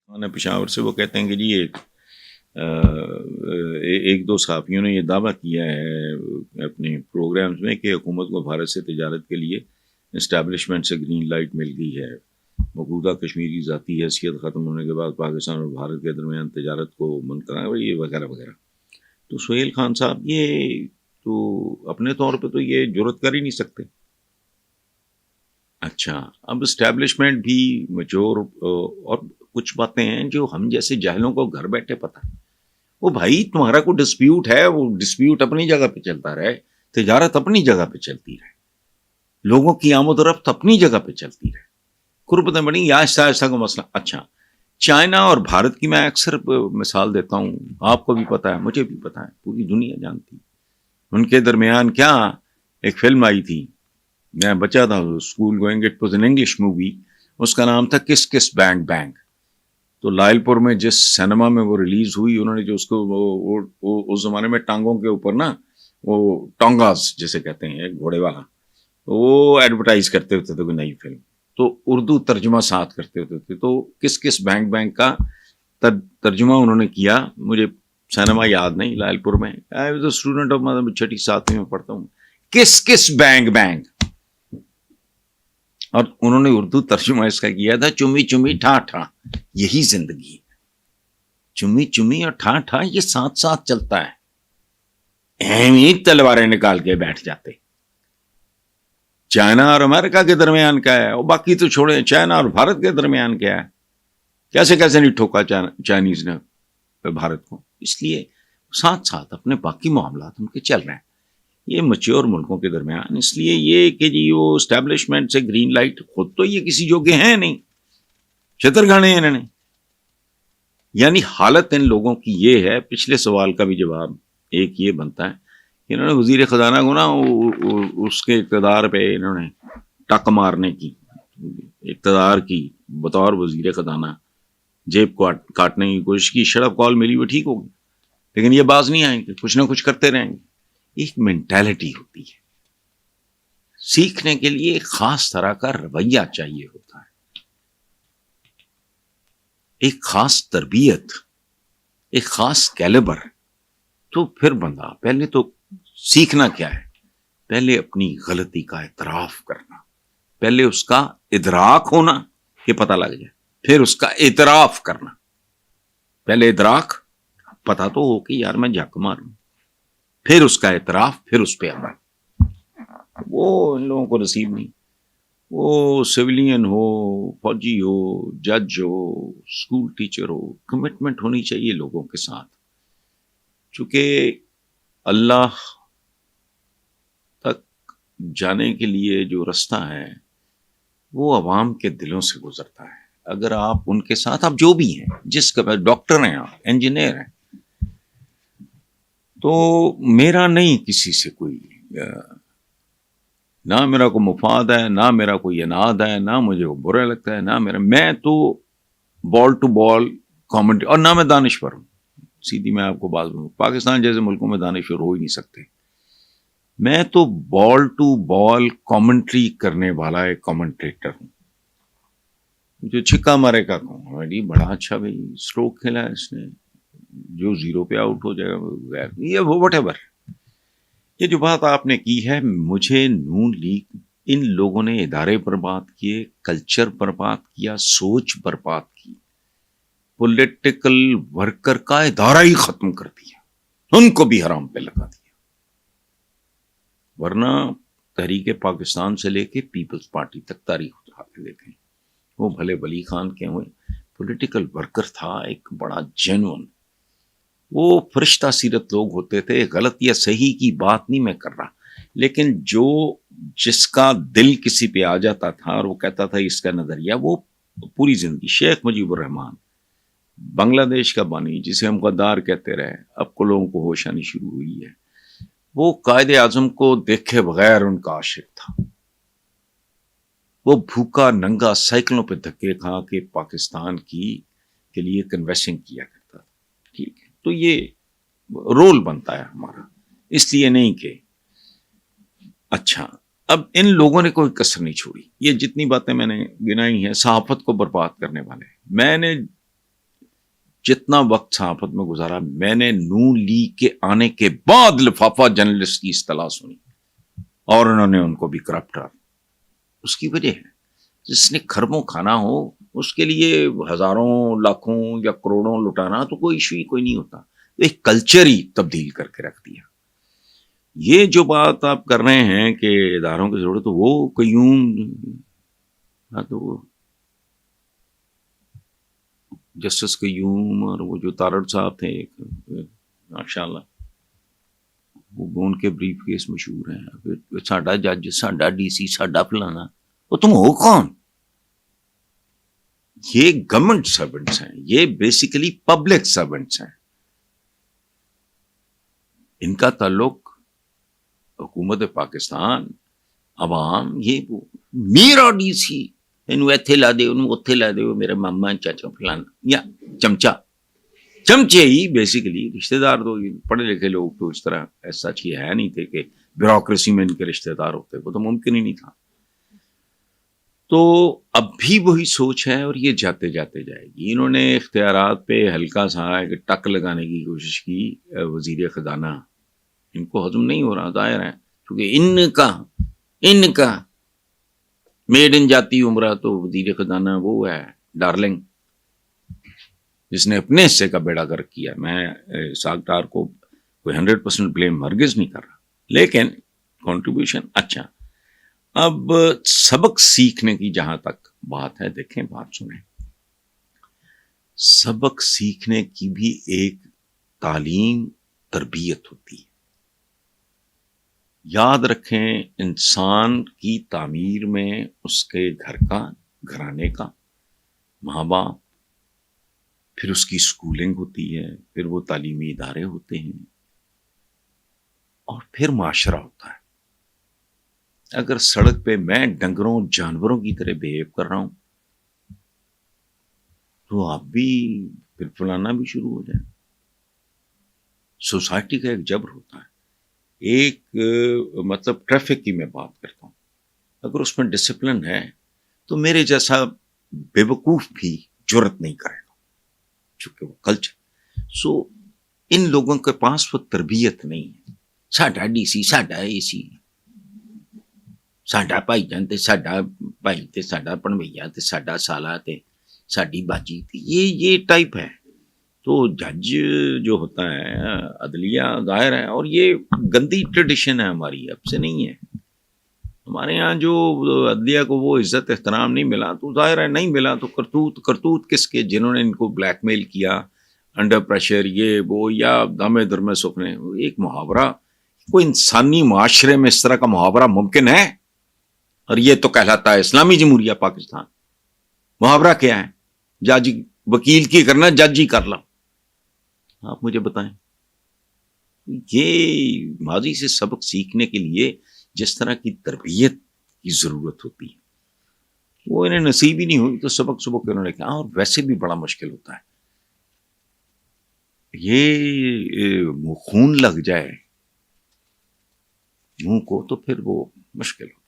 خانہ پشاور سے وہ کہتے ہیں کہ جی ایک دو صحافیوں نے یہ دعویٰ کیا ہے اپنے پروگرامز میں کہ حکومت کو بھارت سے تجارت کے لیے اسٹیبلشمنٹ سے گرین لائٹ مل گئی ہے، مقبوضہ کشمیر کی ذاتی حیثیت ختم ہونے کے بعد پاکستان اور بھارت کے درمیان تجارت کو منقرض یہ وغیرہ وغیرہ۔ تو سہیل خان صاحب یہ تو اپنے طور پہ تو یہ جرت کر ہی نہیں سکتے۔ اچھا، اب اسٹیبلشمنٹ بھی میچور اور کچھ باتیں ہیں جو ہم جیسے جاہلوں کو گھر بیٹھے پتہ، وہ بھائی تمہارا کوئی ڈسپیوٹ ہے، وہ ڈسپیوٹ اپنی جگہ پہ چلتا رہے، تجارت اپنی جگہ پہ چلتی رہے، لوگوں کی آمد و رفت اپنی جگہ پہ چلتی رہے، قربتیں بڑی آہستہ آہستہ کا مسئلہ۔ اچھا، چائنا اور بھارت کی میں اکثر مثال دیتا ہوں، آپ کو بھی پتا ہے، مجھے بھی پتا ہے، پوری دنیا جانتی، ان کے درمیان کیا ایک فلم آئی تھی، میں بچہ تھا school going, it was an English movie, اس کا نام تھا کس کس بینگ بینگ۔ تو لائل پور میں جس سینما میں وہ ریلیز ہوئی، انہوں نے جو اس کو اس زمانے میں ٹانگوں کے اوپر نا وہ ٹانگاز جسے کہتے ہیں ایک گھوڑے والا، وہ ایڈورٹائز کرتے ہوتے تھے کوئی نئی فلم، تو اردو ترجمہ ساتھ کرتے ہوتے تھے، تو کس کس بینگ بینگ کا ترجمہ انہوں نے کیا، مجھے سینما یاد نہیں، لائل پور میں، I was a student of, میں چھٹی ساتویں میں پڑھتا ہوں، کس کس بینگ بینگ، اور انہوں نے اردو ترجمہ اس کا کیا تھا چمی چمی ٹھا ٹھا۔ یہی زندگی ہے، چمی چمی اور ٹھا ٹھا یہ ساتھ ساتھ چلتا ہے، اہمیت تلواریں نکال کے بیٹھ جاتے۔ چائنا اور امریکہ کے درمیان کیا ہے، اور باقی تو چھوڑیں، چائنا اور بھارت کے درمیان کیا ہے، کیسے نہیں ٹھوکا چائنیز نے بھارت کو، اس لیے ساتھ ساتھ اپنے باقی معاملات ان کے چل رہے ہیں، یہ میچور ملکوں کے درمیان۔ اس لیے یہ کہ جی وہ اسٹیبلشمنٹ سے گرین لائٹ، خود تو یہ کسی جوگے ہیں نہیں، چھتر گھاڑے ہیں انہوں نے، یعنی حالت ان لوگوں کی یہ ہے۔ پچھلے سوال کا بھی جواب ایک یہ بنتا ہے کہ انہوں نے وزیر خزانہ کو نا اس کے اقتدار پہ انہوں نے ٹک مارنے کی، اقتدار کی بطور وزیر خزانہ جیب کو کاٹنے کی کوشش کی، شڑپ کال ملی وہ ٹھیک ہوگی، لیکن یہ باز نہیں آئیں گے، کچھ نہ کچھ کرتے رہیں گے۔ ایک مینٹالٹی ہوتی ہے، سیکھنے کے لیے ایک خاص طرح کا رویہ چاہیے ہوتا ہے، ایک خاص تربیت، ایک خاص کیلیبر۔ تو پھر بندہ پہلے تو سیکھنا کیا ہے، پہلے اپنی غلطی کا اعتراف کرنا، پہلے اس کا ادراک ہونا کہ پتہ لگ جائے، پھر اس کا اعتراف کرنا، پہلے ادراک، پتہ تو ہو کہ یار میں جھک ماروں، پھر اس کا اعتراف، پھر اس پہ عمل۔ وہ ان لوگوں کو نصیب نہیں، وہ سویلین ہو، فوجی ہو، جج ہو، اسکول ٹیچر ہو، کمٹمنٹ ہونی چاہیے لوگوں کے ساتھ، چونکہ اللہ تک جانے کے لیے جو رستہ ہے وہ عوام کے دلوں سے گزرتا ہے۔ اگر آپ ان کے ساتھ، آپ جو بھی ہیں، جس کا ڈاکٹر ہیں، آپ انجینئر ہیں، تو میرا نہیں کسی سے کوئی، نہ میرا کوئی مفاد ہے، نہ میرا کوئی اناد ہے، نہ مجھے وہ برا لگتا ہے، نہ میں تو بال ٹو بال کامنٹ، اور نہ میں دانشور ہوں، سیدھی میں آپ کو بات بولوں، پاکستان جیسے ملکوں میں دانشور ہو ہی نہیں سکتے، میں تو بال ٹو بال کامنٹری کرنے والا ایک کامنٹریٹر ہوں، جو چھکا مارے کا کہوں، بڑا اچھا بھائی اسٹروک کھیلا ہے اس نے، جو زیرو پہ آؤٹ ہو جائے گا، یہ وٹ ایور۔ یہ جو بات آپ نے کی ہے، مجھے نون لیگ، ان لوگوں نے ادارے برباد کیے، کلچر برباد کیا، سوچ برباد کی، پولیٹیکل ورکر کا ادارہ ہی ختم کر دیا، ان کو بھی حرام پہ لگا دیا۔ ورنہ تحریک پاکستان سے لے کے پیپلز پارٹی تک تاریخ اٹھا کے دیکھیں، وہ بھلے ولی خان کے ہوئے پولیٹیکل ورکر تھا، ایک بڑا جینون، وہ فرشتہ سیرت لوگ ہوتے تھے، غلط یا صحیح کی بات نہیں میں کر رہا، لیکن جس کا دل کسی پہ آ جاتا تھا اور وہ کہتا تھا اس کا نظریہ، وہ پوری زندگی۔ شیخ مجیب الرحمان بنگلہ دیش کا بانی، جسے ہم غدار کہتے رہے، اب کو لوگوں کو ہوش آنی شروع ہوئی ہے، وہ قائد اعظم کو دیکھے بغیر ان کا عاشق تھا، وہ بھوکا ننگا سائیکلوں پہ دھکے کھا کے پاکستان کے لیے کنویسنگ کیا کرتا تھا، ٹھیک ہے، تو یہ رول بنتا ہے ہمارا، اس لیے نہیں کہ اچھا۔ اب ان لوگوں نے کوئی کسر نہیں چھوڑی، یہ جتنی باتیں میں نے گنائی ہیں صحافت کو برباد کرنے والے، میں نے جتنا وقت صحافت میں گزارا میں نے نون لیگ کے آنے کے بعد لفافہ جرنلسٹ کی اصطلاح سنی، اور انہوں نے ان کو بھی کرپٹ، اس کی وجہ ہے جس نے کھربوں کھانا ہو اس کے لیے ہزاروں لاکھوں یا کروڑوں لٹانا تو کوئی ایشو ہی کوئی نہیں ہوتا، ایک کلچر ہی تبدیل کر کے رکھ دیا۔ یہ جو بات آپ کر رہے ہیں کہ اداروں کی ضرورت، وہ قیوم تو وہ جسٹس قیوم اور وہ جو تارڑ صاحب تھے ماشاء اللہ، وہ ان کے بریف کیس مشہور ہیں، ساڈا جج، ساڈا ڈی سی، ساڈا فلانا، وہ تم ہو کون؟ یہ گورنمنٹ سرونٹس ہیں، یہ بیسیکلی پبلک سرونٹس ہیں، ان کا تعلق حکومت پاکستان، عوام، یہ میرا ڈی سی انہوں ایتھے لا دے، انہوں اتھے لا دے، میرے ماما چاچا فلانا، یا چمچے ہی بیسیکلی رشتہ دار۔ تو پڑھے لکھے لوگ تو اس طرح ایسا چیز ہے نہیں تھے کہ بیوروکریسی میں ان کے رشتہ دار ہوتے، وہ تو ممکن ہی نہیں تھا۔ تو اب بھی وہی سوچ ہے اور یہ جاتے جاتے جائے گی۔ انہوں نے اختیارات پہ ہلکا سا ایک ٹک لگانے کی کوشش کی، وزیر خزانہ، ان کو ہضم نہیں ہو رہا، ظاہر ہے، کیونکہ ان کا میڈ ان جاتی عمرہ تو وزیر خزانہ وہ ہے ڈارلنگ، جس نے اپنے حصے کا بیڑا گرک کیا۔ میں اسحاق ڈار کو کوئی 100% بلیم ہرگز نہیں کر رہا، لیکن کنٹریبیوشن اچھا۔ اب سبق سیکھنے کی جہاں تک بات ہے، دیکھیں بات سنیں، سبق سیکھنے کی بھی ایک تعلیم تربیت ہوتی ہے۔ یاد رکھیں انسان کی تعمیر میں اس کے گھر کا، گھرانے کا، ماں باپ، پھر اس کی سکولنگ ہوتی ہے، پھر وہ تعلیمی ادارے ہوتے ہیں، اور پھر معاشرہ ہوتا ہے۔ اگر سڑک پہ میں ڈنگروں جانوروں کی طرح بہیو کر رہا ہوں تو آپ بھی پھر فلانا بھی شروع ہو جائے۔ سوسائٹی کا ایک جبر ہوتا ہے، ایک مطلب ٹریفک کی میں بات کرتا ہوں، اگر اس میں ڈسپلن ہے تو میرے جیسا بیوقوف بھی جرت نہیں کرے گا، چونکہ وہ کلچر۔ سو ان لوگوں کے پاس وہ تربیت نہیں ہے، ساڈا ڈی سی، ساڈا اے سی، ساڈا بھائی جان تے ساڈا بھائی تے ساڈا پڑویا تے ساڈا سالا تے ساڈی باجی، یہ ٹائپ ہے۔ تو جج جو ہوتا ہے، عدلیہ، ظاہر ہے، اور یہ گندی ٹریڈیشن ہے ہماری، اب سے نہیں ہے۔ ہمارے یہاں جو عدلیہ کو وہ عزت احترام نہیں ملا تو ظاہر ہے نہیں ملا، تو کرتوت کس کے؟ جنہوں نے ان کو بلیک میل کیا، انڈر پریشر، یہ وہ، یا دامے درمے سکھنے۔ ایک محاورہ، کوئی انسانی معاشرے میں اس طرح کا محاورہ ممکن ہے؟ اور یہ تو کہلاتا ہے اسلامی جمہوریہ پاکستان۔ محاورہ کیا ہے؟ جج وکیل کی کرنا، جج ہی کر لو۔ آپ مجھے بتائیں، یہ ماضی سے سبق سیکھنے کے لیے جس طرح کی تربیت کی ضرورت ہوتی ہے وہ انہیں نصیب ہی نہیں ہوئی، تو سبق انہوں نے کہا، اور ویسے بھی بڑا مشکل ہوتا ہے۔ یہ خون لگ جائے منہ کو تو پھر وہ مشکل ہوتا ہے۔